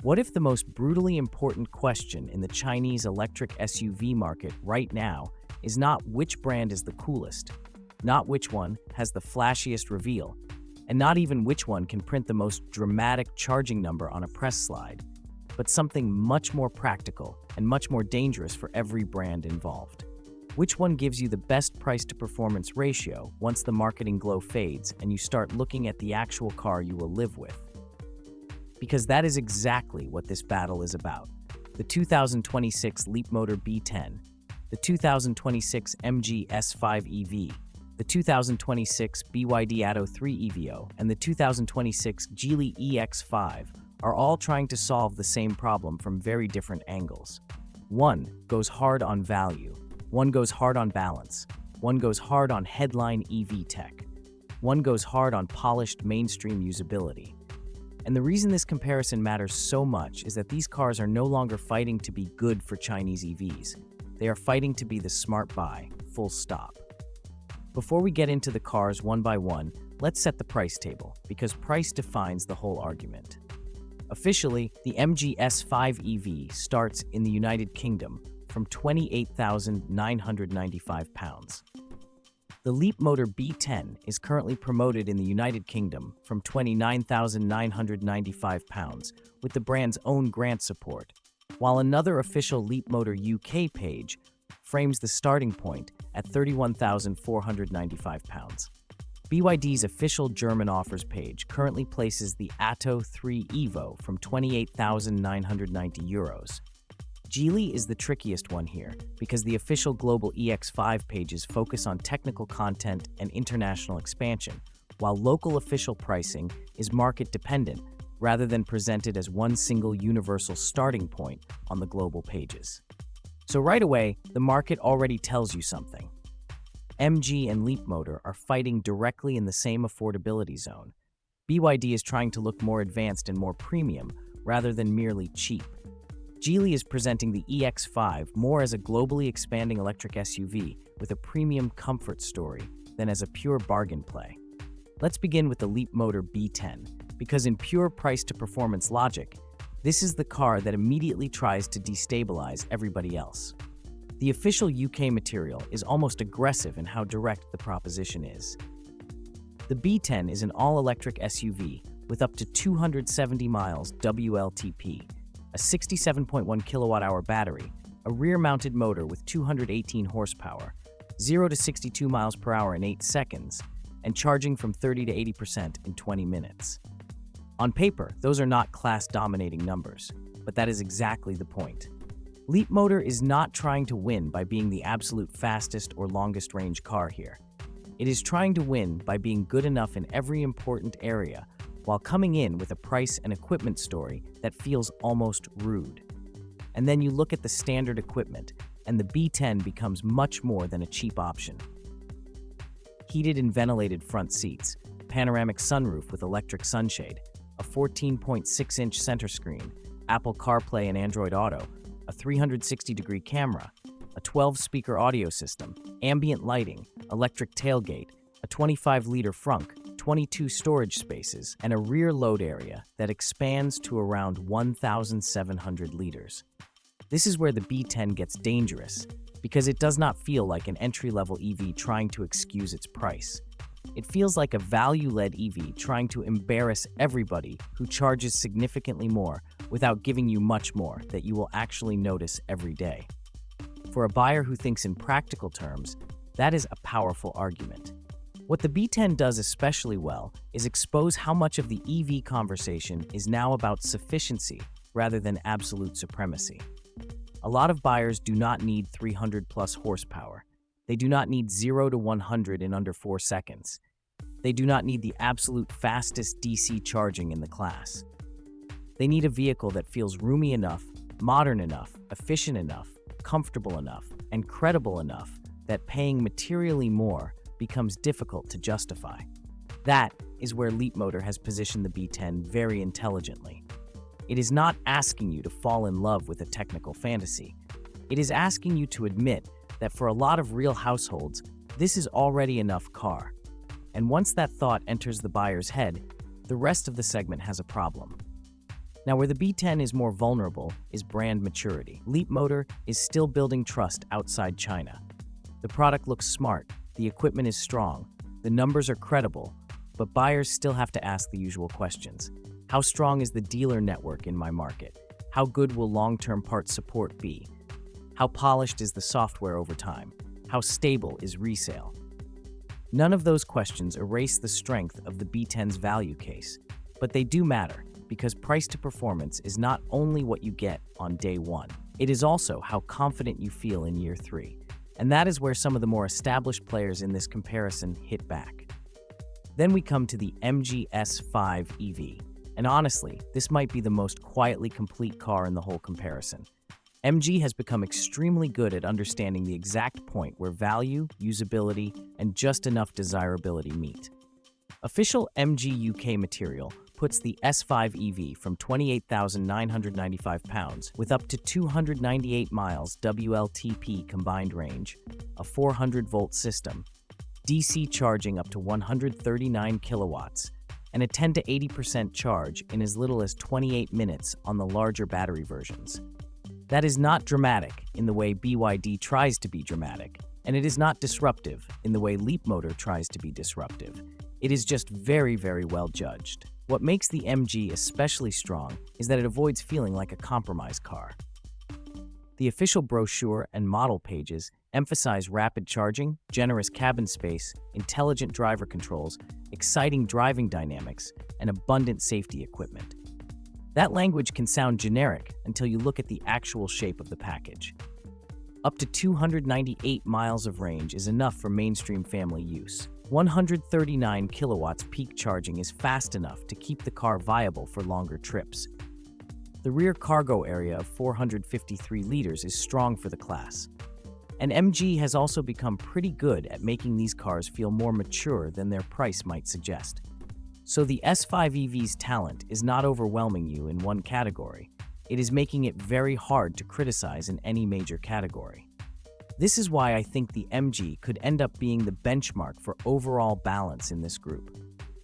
What if the most brutally important question in the Chinese electric SUV market right now is not which brand is the coolest, not which one has the flashiest reveal, and not even which one can print the most dramatic charging number on a press slide, but something much more practical and much more dangerous for every brand involved? Which one gives you the best price-to-performance ratio once the marketing glow fades and you start looking at the actual car you will live with? Because that is exactly what this battle is about. The 2026 Leapmotor B10, the 2026 MG S5 EV, the 2026 BYD Atto 3 EVO, and the 2026 Geely EX5 are all trying to solve the same problem from very different angles. One goes hard on value, one goes hard on balance, one goes hard on headline EV tech, one goes hard on polished mainstream usability. And the reason this comparison matters so much is that these cars are no longer fighting to be good for Chinese EVs. They are fighting to be the smart buy, full stop. Before we get into the cars one by one, let's set the price table, because price defines the whole argument. Officially, the MG S5 EV starts in the United Kingdom from £28,995. The Leap Motor B10 is currently promoted in the United Kingdom from £29,995 with the brand's own grant support, while another official Leap Motor UK page frames the starting point at £31,495. BYD's official German offers page currently places the Atto 3 EVO from €28,990. Geely is the trickiest one here, because the official global EX5 pages focus on technical content and international expansion, while local official pricing is market-dependent rather than presented as one single universal starting point on the global pages. So right away, the market already tells you something. MG and Leapmotor are fighting directly in the same affordability zone. BYD is trying to look more advanced and more premium rather than merely cheap. Geely is presenting the EX5 more as a globally expanding electric SUV with a premium comfort story than as a pure bargain play. Let's begin with the Leapmotor B10, because in pure price-to-performance logic, this is the car that immediately tries to destabilize everybody else. The official UK material is almost aggressive in how direct the proposition is. The B10 is an all-electric SUV with up to 270 miles WLTP, a 67.1 kilowatt-hour battery, a rear-mounted motor with 218 horsepower, 0 to 62 miles per hour in 8 seconds, and charging from 30 to 80% in 20 minutes. On paper, those are not class-dominating numbers, but that is exactly the point. Leapmotor is not trying to win by being the absolute fastest or longest-range car here. It is trying to win by being good enough in every important area, while coming in with a price and equipment story that feels almost rude. And then you look at the standard equipment, and the B10 becomes much more than a cheap option. Heated and ventilated front seats, panoramic sunroof with electric sunshade, a 14.6-inch center screen, Apple CarPlay and Android Auto, a 360-degree camera, a 12-speaker audio system, ambient lighting, electric tailgate, a 25-liter frunk, 22 storage spaces, and a rear load area that expands to around 1,700 liters. This is where the B10 gets dangerous, because it does not feel like an entry-level EV trying to excuse its price. It feels like a value-led EV trying to embarrass everybody who charges significantly more without giving you much more that you will actually notice every day. For a buyer who thinks in practical terms, that is a powerful argument. What the B10 does especially well is expose how much of the EV conversation is now about sufficiency rather than absolute supremacy. A lot of buyers do not need 300-plus horsepower. They do not need 0 to 100 in under 4 seconds. They do not need the absolute fastest DC charging in the class. They need a vehicle that feels roomy enough, modern enough, efficient enough, comfortable enough, and credible enough that paying materially more becomes difficult to justify. That is where Leapmotor has positioned the B10 very intelligently. It is not asking you to fall in love with a technical fantasy. It is asking you to admit that for a lot of real households, this is already enough car. And once that thought enters the buyer's head, the rest of the segment has a problem. Now, where the B10 is more vulnerable is brand maturity. Leap Motor is still building trust outside China. The product looks smart, the equipment is strong, the numbers are credible, but buyers still have to ask the usual questions. How strong is the dealer network in my market? How good will long-term parts support be? How polished is the software over time? How stable is resale? None of those questions erase the strength of the B10's value case, but they do matter because price to performance is not only what you get on day one, it is also how confident you feel in year 3. And that is where some of the more established players in this comparison hit back. Then we come to the MG S5 EV. And honestly, this might be the most quietly complete car in the whole comparison. MG has become extremely good at understanding the exact point where value, usability, and just enough desirability meet. Official MG UK material puts the S5 EV from 28,995 pounds with up to 298 miles WLTP combined range, a 400-volt system, DC charging up to 139 kilowatts, and a 10 to 80% charge in as little as 28 minutes on the larger battery versions. That is not dramatic in the way BYD tries to be dramatic, and it is not disruptive in the way Leap Motor tries to be disruptive. It is just very, very well judged. What makes the MG especially strong is that it avoids feeling like a compromise car. The official brochure and model pages emphasize rapid charging, generous cabin space, intelligent driver controls, exciting driving dynamics, and abundant safety equipment. That language can sound generic until you look at the actual shape of the package. Up to 298 miles of range is enough for mainstream family use. 139 kilowatts peak charging is fast enough to keep the car viable for longer trips. The rear cargo area of 453 liters is strong for the class. And MG has also become pretty good at making these cars feel more mature than their price might suggest. So the S5 EV's talent is not overwhelming you in one category. It is making it very hard to criticize in any major category. This is why I think the MG could end up being the benchmark for overall balance in this group.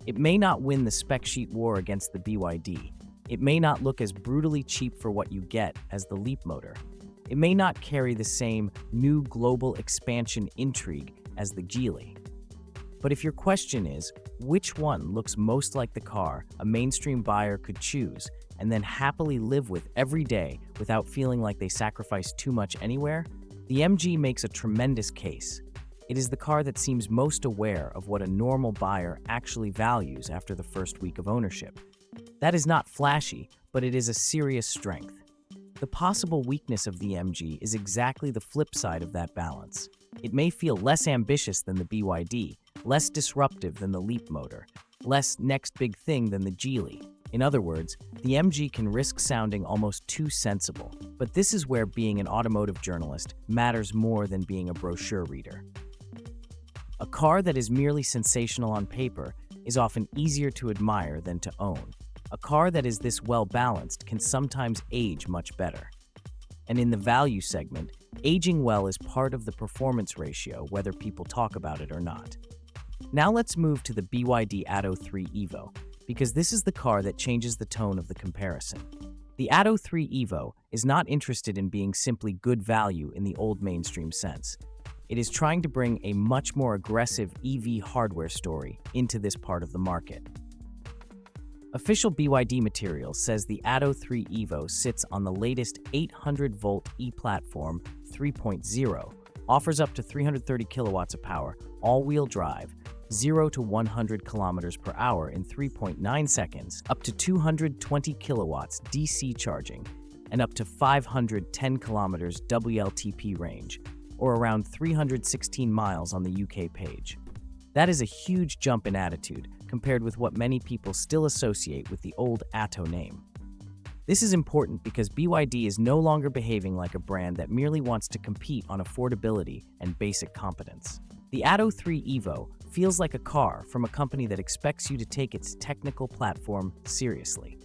It may not win the spec sheet war against the BYD. It may not look as brutally cheap for what you get as the Leap Motor. It may not carry the same new global expansion intrigue as the Geely. But if your question is, which one looks most like the car a mainstream buyer could choose and then happily live with every day without feeling like they sacrificed too much anywhere? The MG makes a tremendous case. It is the car that seems most aware of what a normal buyer actually values after the first week of ownership. That is not flashy, but it is a serious strength. The possible weakness of the MG is exactly the flip side of that balance. It may feel less ambitious than the BYD, less disruptive than the Leap Motor, less next big thing than the Geely. In other words, the MG can risk sounding almost too sensible. But this is where being an automotive journalist matters more than being a brochure reader. A car that is merely sensational on paper is often easier to admire than to own. A car that is this well-balanced can sometimes age much better. And in the value segment, aging well is part of the performance ratio, whether people talk about it or not. Now let's move to the BYD Atto 3 EVO, because this is the car that changes the tone of the comparison. The Atto 3 EVO is not interested in being simply good value in the old mainstream sense. It is trying to bring a much more aggressive EV hardware story into this part of the market. Official BYD material says the Atto 3 EVO sits on the latest 800-volt E-Platform 3.0, offers up to 330 kilowatts of power, all-wheel drive, 0 to 100 kilometers per hour in 3.9 seconds, up to 220 kilowatts DC charging, and up to 510 kilometers WLTP range, or around 316 miles on the UK page. That is a huge jump in attitude compared with what many people still associate with the old Atto name. This is important because BYD is no longer behaving like a brand that merely wants to compete on affordability and basic competence. The Atto 3 EVO feels like a car from a company that expects you to take its technical platform seriously.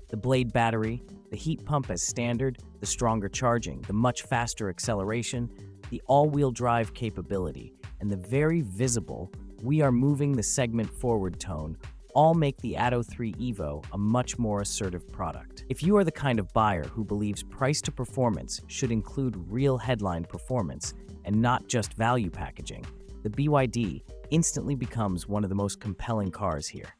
The Blade battery, the heat pump as standard, the stronger charging, the much faster acceleration, the all-wheel drive capability, and the very visible "we are moving the segment forward" tone all make the Atto 3 EVO a much more assertive product. If you are the kind of buyer who believes price to performance should include real headline performance and not just value packaging, the BYD instantly becomes one of the most compelling cars here.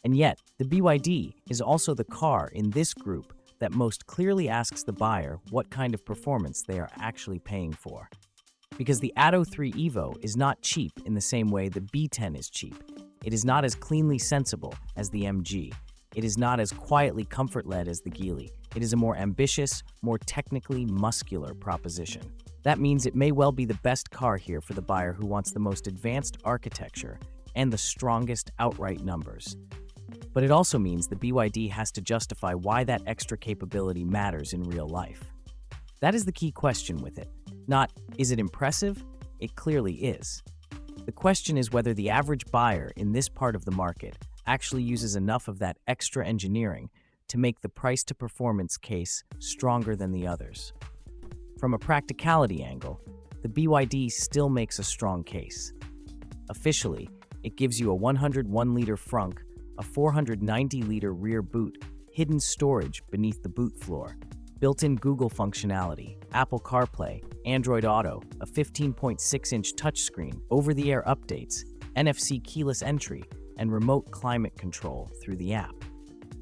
And yet, the BYD is also the car in this group that most clearly asks the buyer what kind of performance they are actually paying for. Because the Atto 3 EVO is not cheap in the same way the B10 is cheap. It is not as cleanly sensible as the MG. It is not as quietly comfort-led as the Geely. It is a more ambitious, more technically muscular proposition. That means it may well be the best car here for the buyer who wants the most advanced architecture and the strongest outright numbers. But it also means the BYD has to justify why that extra capability matters in real life. That is the key question with it. Not, is it impressive? It clearly is. The question is whether the average buyer in this part of the market actually uses enough of that extra engineering to make the price-to-performance case stronger than the others. From a practicality angle, the BYD still makes a strong case. Officially, it gives you a 101-liter frunk, a 490-liter rear boot, hidden storage beneath the boot floor, built-in Google functionality, Apple CarPlay, Android Auto, a 15.6-inch touchscreen, over-the-air updates, NFC keyless entry, and remote climate control through the app.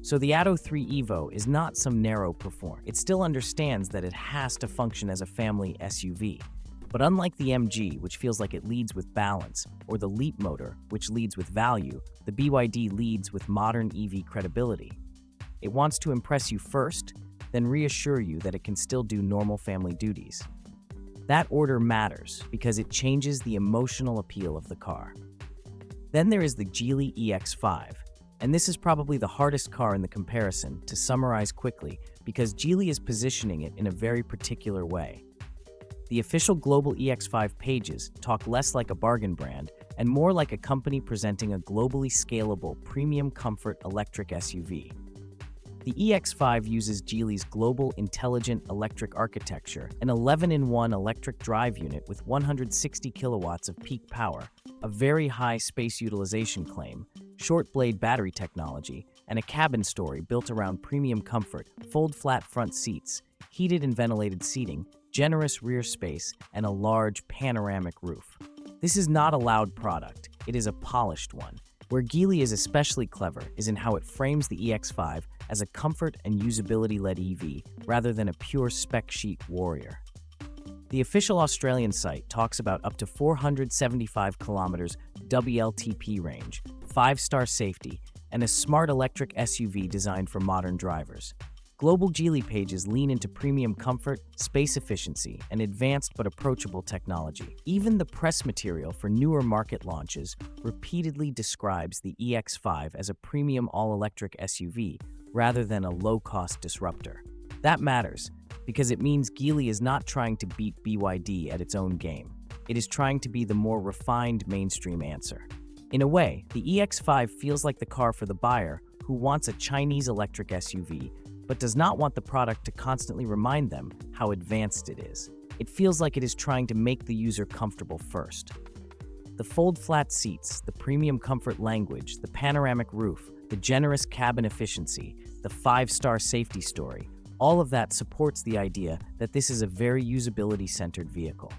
So the Atto 3 EVO is not some narrow performance. It still understands that it has to function as a family SUV. But unlike the MG, which feels like it leads with balance, or the Leapmotor, which leads with value, the BYD leads with modern EV credibility. It wants to impress you first, then reassure you that it can still do normal family duties. That order matters because it changes the emotional appeal of the car. Then there is the Geely EX5, and this is probably the hardest car in the comparison to summarize quickly because Geely is positioning it in a very particular way. The official global EX5 pages talk less like a bargain brand and more like a company presenting a globally scalable premium comfort electric SUV. The EX5 uses Geely's global intelligent electric architecture, an 11-in-1 electric drive unit with 160 kilowatts of peak power, a very high space utilization claim, short blade battery technology, and a cabin story built around premium comfort, fold-flat front seats, heated and ventilated seating, generous rear space, and a large panoramic roof. This is not a loud product, it is a polished one. Where Geely is especially clever is in how it frames the EX5 as a comfort and usability-led EV rather than a pure spec sheet warrior. The official Australian site talks about up to 475 kilometers WLTP range, 5-star safety, and a smart electric SUV designed for modern drivers. Global Geely pages lean into premium comfort, space efficiency, and advanced but approachable technology. Even the press material for newer market launches repeatedly describes the EX5 as a premium all-electric SUV rather than a low-cost disruptor. That matters because it means Geely is not trying to beat BYD at its own game. It is trying to be the more refined mainstream answer. In a way, the EX5 feels like the car for the buyer who wants a Chinese electric SUV but does not want the product to constantly remind them how advanced it is. It feels like it is trying to make the user comfortable first. The fold-flat seats, the premium comfort language, the panoramic roof, the generous cabin efficiency, the 5-star safety story, all of that supports the idea that this is a very usability-centered vehicle.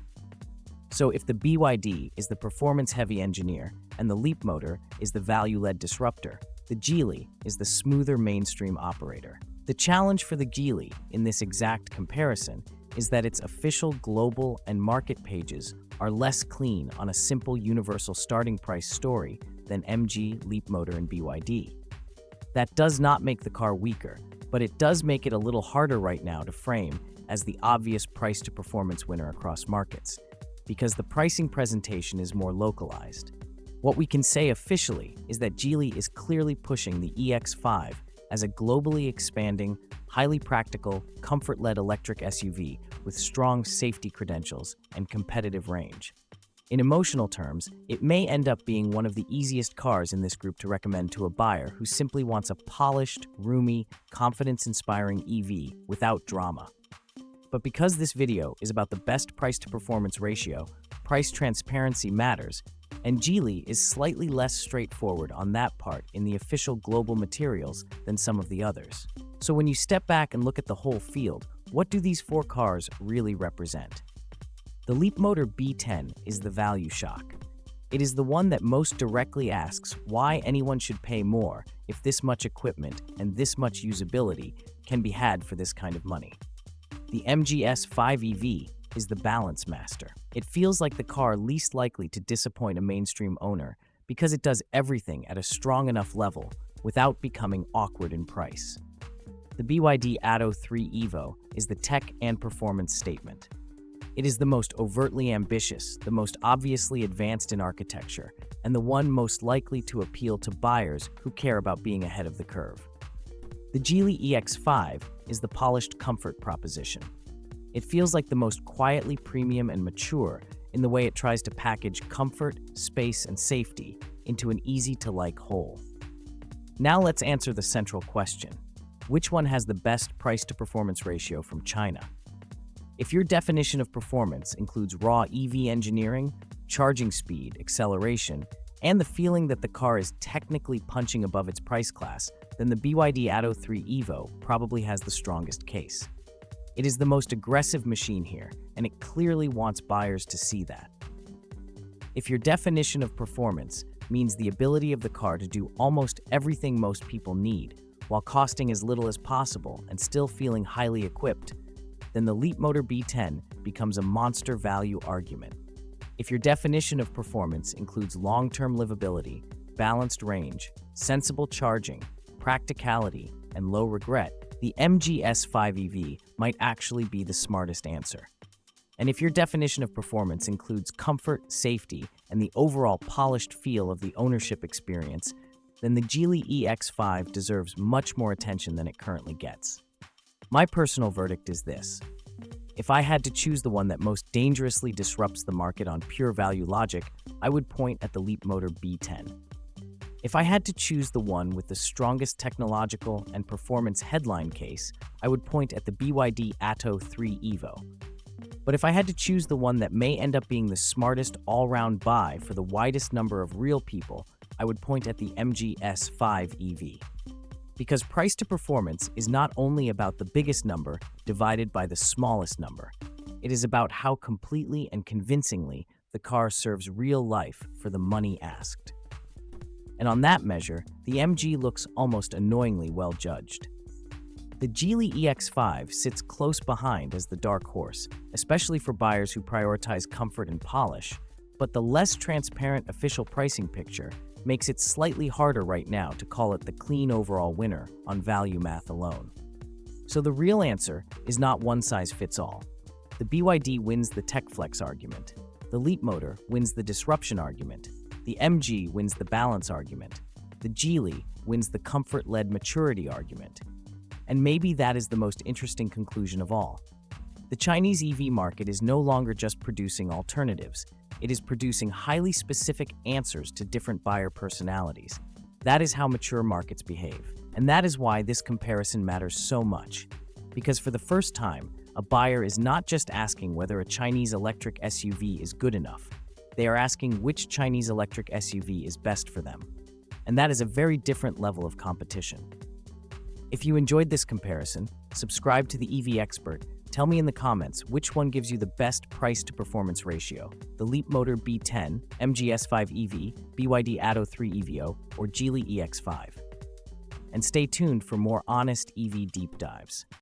So if the BYD is the performance-heavy engineer and the Leapmotor is the value-led disruptor, the Geely is the smoother mainstream operator. The challenge for the Geely in this exact comparison is that its official global and market pages are less clean on a simple universal starting price story than MG, Leapmotor, and BYD. That does not make the car weaker, but it does make it a little harder right now to frame as the obvious price-to-performance winner across markets, because the pricing presentation is more localized. What we can say officially is that Geely is clearly pushing the EX5 as a globally expanding, highly practical, comfort-led electric SUV with strong safety credentials and competitive range. In emotional terms, it may end up being one of the easiest cars in this group to recommend to a buyer who simply wants a polished, roomy, confidence-inspiring EV without drama. But because this video is about the best price-to-performance ratio, price transparency matters, And Geely is slightly less straightforward on that part in the official global materials than some of the others. So when you step back and look at the whole field, what do these four cars really represent? The Leap Motor B10 is the value shock. It is the one that most directly asks why anyone should pay more if this much equipment and this much usability can be had for this kind of money. The ES5 EV is the balance master. It feels like the car least likely to disappoint a mainstream owner because it does everything at a strong enough level without becoming awkward in price. The BYD Atto 3 EVO is the tech and performance statement. It is the most overtly ambitious, the most obviously advanced in architecture, and the one most likely to appeal to buyers who care about being ahead of the curve. The Geely EX5 is the polished comfort proposition. It feels like the most quietly premium and mature in the way it tries to package comfort, space, and safety into an easy-to-like whole. Now let's answer the central question. Which one has the best price-to-performance ratio from China? If your definition of performance includes raw EV engineering, charging speed, acceleration, and the feeling that the car is technically punching above its price class, then the BYD Atto 3 EVO probably has the strongest case. It is the most aggressive machine here, and it clearly wants buyers to see that. If your definition of performance means the ability of the car to do almost everything most people need, while costing as little as possible and still feeling highly equipped, then the Leap Motor B10 becomes a monster value argument. If your definition of performance includes long-term livability, balanced range, sensible charging, practicality, and low regret, the ES5 EV might actually be the smartest answer. And if your definition of performance includes comfort, safety, and the overall polished feel of the ownership experience, then the Geely EX5 deserves much more attention than it currently gets. My personal verdict is this. If I had to choose the one that most dangerously disrupts the market on pure value logic, I would point at the Leap Motor B10. If I had to choose the one with the strongest technological and performance headline case, I would point at the BYD Atto 3 EVO. But if I had to choose the one that may end up being the smartest all-round buy for the widest number of real people, I would point at the ES5 EV. Because price to performance is not only about the biggest number divided by the smallest number. It is about how completely and convincingly the car serves real life for the money asked. And on that measure, the MG looks almost annoyingly well judged. The Geely EX5 sits close behind as the dark horse, especially for buyers who prioritize comfort and polish, but the less transparent official pricing picture makes it slightly harder right now to call it the clean overall winner on value math alone. So the real answer is not one size fits all. The BYD wins the tech flex argument. The Leap Motor wins the disruption argument. The MG wins the balance argument. The Geely wins the comfort-led maturity argument. And maybe that is the most interesting conclusion of all. The Chinese EV market is no longer just producing alternatives. It is producing highly specific answers to different buyer personalities. That is how mature markets behave. And that is why this comparison matters so much. Because for the first time, a buyer is not just asking whether a Chinese electric SUV is good enough. They are asking which Chinese electric SUV is best for them. And that is a very different level of competition. If you enjoyed this comparison, subscribe to the EV Expert. Tell me in the comments which one gives you the best price-to-performance ratio, the Leap Motor B10, ES5 EV, BYD Atto 3 EVO, or Geely EX5. And stay tuned for more honest EV deep dives.